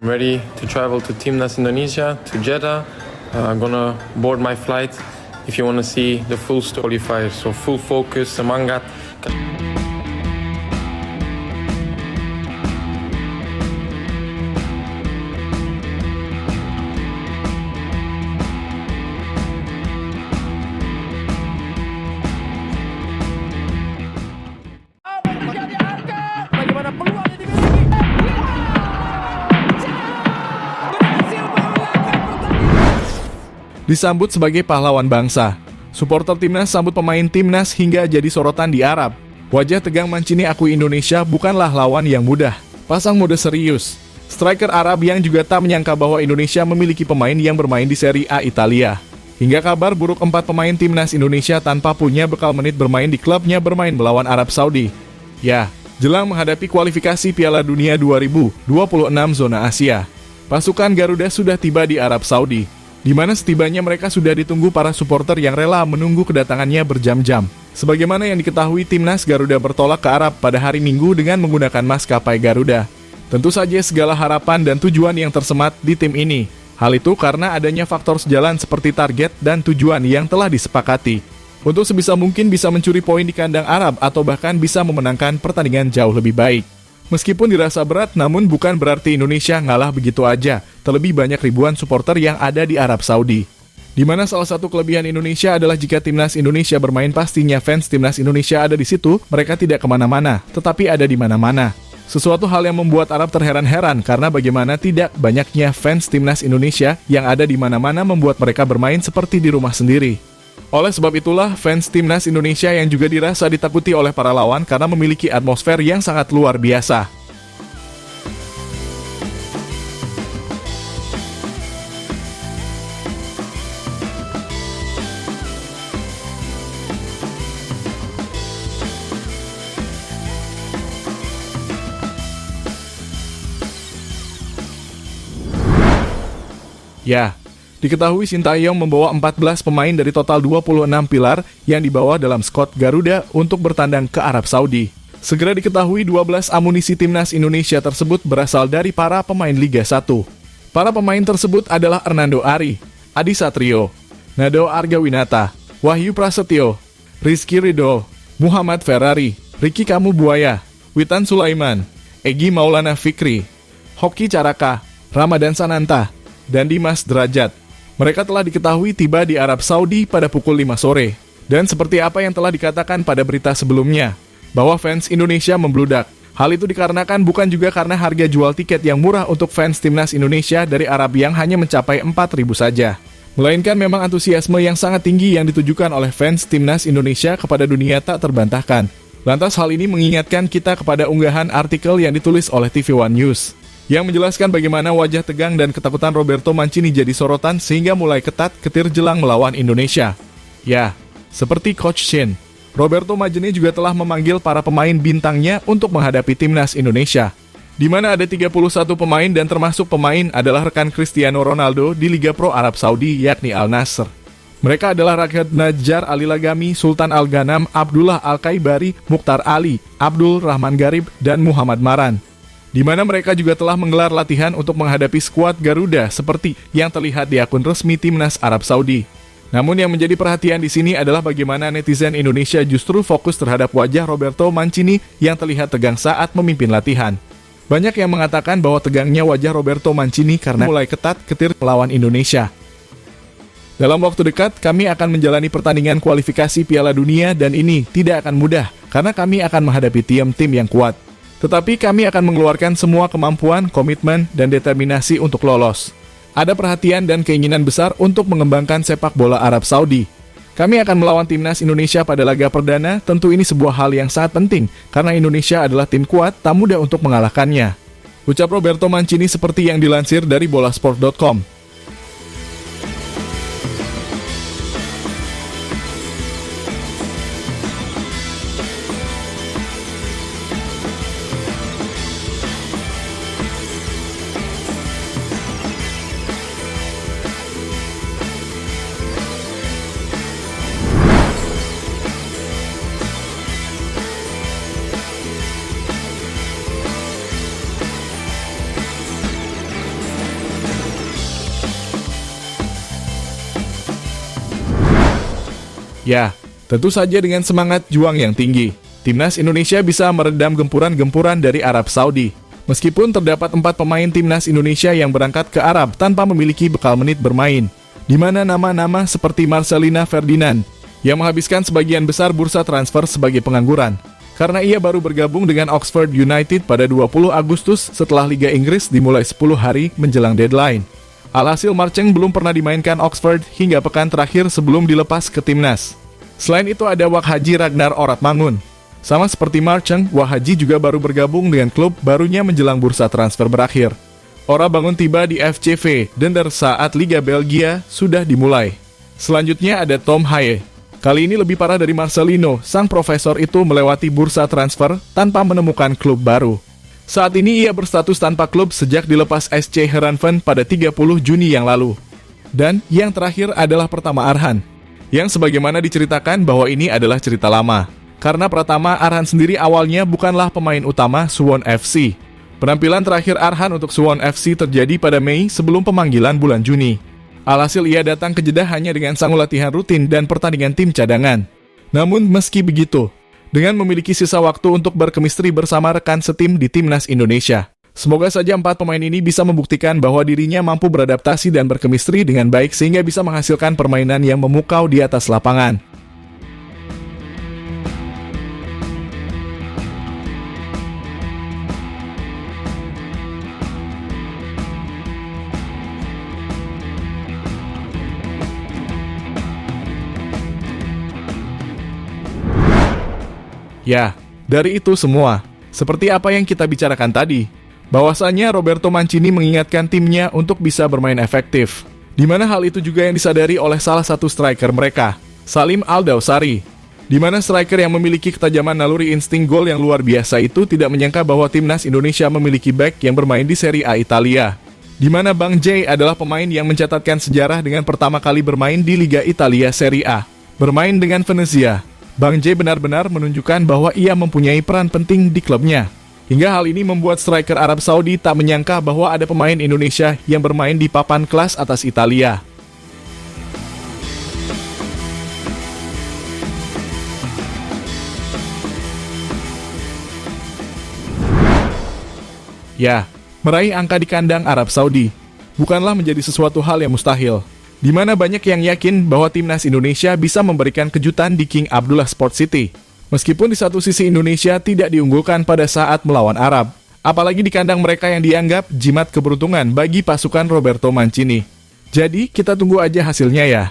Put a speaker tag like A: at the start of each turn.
A: I'm ready to travel to Timnas Indonesia, to Jeddah. I'm gonna board my flight. If you want to see the full story fire, so full focus, semangat.
B: Bagaimana peluang yang dimiliki? Berhasil mengalahkan pertandingan.
C: Disambut sebagai pahlawan bangsa, supporter timnas sambut pemain timnas hingga jadi sorotan di Arab. Wajah tegang Mancini akui Indonesia bukanlah lawan yang mudah. Pasang mode serius. Striker Arab yang juga tak menyangka bahwa Indonesia memiliki pemain yang bermain di Serie A Italia. Hingga kabar buruk 4 pemain timnas Indonesia tanpa punya bekal menit bermain di klubnya bermain melawan Arab Saudi. Ya, jelang menghadapi kualifikasi Piala Dunia 2026 zona Asia, pasukan Garuda sudah tiba di Arab Saudi, di mana setibanya mereka sudah ditunggu para supporter yang rela menunggu kedatangannya berjam-jam. Sebagaimana yang diketahui, timnas Garuda bertolak ke Arab pada hari Minggu dengan menggunakan maskapai Garuda. Tentu saja segala harapan dan tujuan yang tersemat di tim ini. Hal itu karena adanya faktor sejalan seperti target dan tujuan yang telah disepakati. Untuk sebisa mungkin bisa mencuri poin di kandang Arab atau bahkan bisa memenangkan pertandingan jauh lebih baik. Meskipun dirasa berat, namun bukan berarti Indonesia ngalah begitu aja. Terlebih banyak ribuan supporter yang ada di Arab Saudi. Di mana salah satu kelebihan Indonesia adalah jika timnas Indonesia bermain, pastinya fans timnas Indonesia ada di situ. Mereka tidak kemana-mana, tetapi ada di mana-mana. Sesuatu hal yang membuat Arab terheran-heran karena bagaimana tidak banyaknya fans timnas Indonesia yang ada di mana-mana membuat mereka bermain seperti di rumah sendiri. Oleh sebab itulah, fans timnas Indonesia yang juga dirasa ditakuti oleh para lawan karena memiliki atmosfer yang sangat luar biasa. Ya, diketahui Sintayong membawa 14 pemain dari total 26 pilar yang dibawa dalam skuad Garuda untuk bertandang ke Arab Saudi. Segera diketahui 12 amunisi timnas Indonesia tersebut berasal dari para pemain Liga 1. Para pemain tersebut adalah Hernando Ari, Adi Satrio, Nado Argawinata, Wahyu Prasetyo, Rizky Ridho, Muhammad Ferrari, Ricky Kamu Buaya, Witan Sulaiman, Egy Maulana Fikri, Hoki Caraka, Ramadan Sananta, dan Dimas Derajat. Mereka telah diketahui tiba di Arab Saudi pada pukul 5 sore. Dan seperti apa yang telah dikatakan pada berita sebelumnya, bahwa fans Indonesia membludak. Hal itu dikarenakan bukan juga karena harga jual tiket yang murah untuk fans timnas Indonesia dari Arab yang hanya mencapai 4.000 saja. Melainkan memang antusiasme yang sangat tinggi yang ditujukan oleh fans timnas Indonesia kepada dunia tak terbantahkan. Lantas hal ini mengingatkan kita kepada unggahan artikel yang ditulis oleh TV One News, yang menjelaskan bagaimana wajah tegang dan ketakutan Roberto Mancini jadi sorotan sehingga mulai ketat-ketir jelang melawan Indonesia. Ya, seperti Coach Shin, Roberto Mancini juga telah memanggil para pemain bintangnya untuk menghadapi timnas Indonesia, di mana ada 31 pemain dan termasuk pemain adalah rekan Cristiano Ronaldo di Liga Pro Arab Saudi yakni Al Nassr. Mereka adalah Ragad Najjar Ali Lagami, Sultan Al Ghanam, Abdullah Al Kaibari, Mukhtar Ali, Abdul Rahman Garib, dan Muhammad Maran. Di mana mereka juga telah menggelar latihan untuk menghadapi skuad Garuda seperti yang terlihat di akun resmi timnas Arab Saudi. Namun yang menjadi perhatian di sini adalah bagaimana netizen Indonesia justru fokus terhadap wajah Roberto Mancini yang terlihat tegang saat memimpin latihan. Banyak yang mengatakan bahwa tegangnya wajah Roberto Mancini karena mulai ketat-ketir melawan Indonesia. Dalam waktu dekat, kami akan menjalani pertandingan kualifikasi Piala Dunia dan ini tidak akan mudah karena kami akan menghadapi tim-tim yang kuat. Tetapi kami akan mengeluarkan semua kemampuan, komitmen, dan determinasi untuk lolos. Ada perhatian dan keinginan besar untuk mengembangkan sepak bola Arab Saudi. Kami akan melawan timnas Indonesia pada laga perdana, tentu ini sebuah hal yang sangat penting, karena Indonesia adalah tim kuat, tak mudah untuk mengalahkannya. Ucap Roberto Mancini seperti yang dilansir dari bolasport.com. Ya, tentu saja dengan semangat juang yang tinggi, Timnas Indonesia bisa meredam gempuran-gempuran dari Arab Saudi. Meskipun terdapat 4 pemain Timnas Indonesia yang berangkat ke Arab tanpa memiliki bekal menit bermain, di mana nama-nama seperti Marcelina Ferdinand yang menghabiskan sebagian besar bursa transfer sebagai pengangguran, karena ia baru bergabung dengan Oxford United pada 20 Agustus setelah Liga Inggris dimulai 10 hari menjelang deadline. Alhasil Marcheng belum pernah dimainkan Oxford hingga pekan terakhir sebelum dilepas ke timnas. Selain itu ada Wak Haji Ragnar Oratmangun. Sama seperti Marcheng, Wak Haji juga baru bergabung dengan klub barunya menjelang bursa transfer berakhir. Ora bangun tiba di FCV Dender saat Liga Belgia sudah dimulai. Selanjutnya ada Tom Haye. Kali ini lebih parah dari Marcelino, sang profesor itu melewati bursa transfer tanpa menemukan klub baru. Saat ini ia berstatus tanpa klub sejak dilepas SC Heerenveen pada 30 Juni yang lalu. Dan yang terakhir adalah Pratama Arhan, yang sebagaimana diceritakan bahwa ini adalah cerita lama. Karena Pratama Arhan sendiri awalnya bukanlah pemain utama Suwon FC. Penampilan terakhir Arhan untuk Suwon FC terjadi pada Mei sebelum pemanggilan bulan Juni. Alhasil ia datang ke Jeddah hanya dengan sang latihan rutin dan pertandingan tim cadangan. Namun meski begitu, dengan memiliki sisa waktu untuk berkemistri bersama rekan setim di Timnas Indonesia, semoga saja 4 pemain ini bisa membuktikan bahwa dirinya mampu beradaptasi dan berkemistri dengan baik sehingga bisa menghasilkan permainan yang memukau di atas lapangan. Ya, dari itu semua, seperti apa yang kita bicarakan tadi, bahwasannya Roberto Mancini mengingatkan timnya untuk bisa bermain efektif, di mana hal itu juga yang disadari oleh salah satu striker mereka, Salim Al-Dawsari, di mana striker yang memiliki ketajaman naluri insting gol yang luar biasa itu tidak menyangka bahwa Timnas Indonesia memiliki back yang bermain di Serie A Italia, di mana Bang J adalah pemain yang mencatatkan sejarah dengan pertama kali bermain di Liga Italia Serie A, bermain dengan Venezia. Bang J benar-benar menunjukkan bahwa ia mempunyai peran penting di klubnya. Hingga hal ini membuat striker Arab Saudi tak menyangka bahwa ada pemain Indonesia yang bermain di papan kelas atas Italia. Ya, meraih angka di kandang Arab Saudi bukanlah menjadi sesuatu hal yang mustahil, di mana banyak yang yakin bahwa Timnas Indonesia bisa memberikan kejutan di King Abdullah Sport City. Meskipun di satu sisi Indonesia tidak diunggulkan pada saat melawan Arab, apalagi di kandang mereka yang dianggap jimat keberuntungan bagi pasukan Roberto Mancini. Jadi kita tunggu aja hasilnya ya.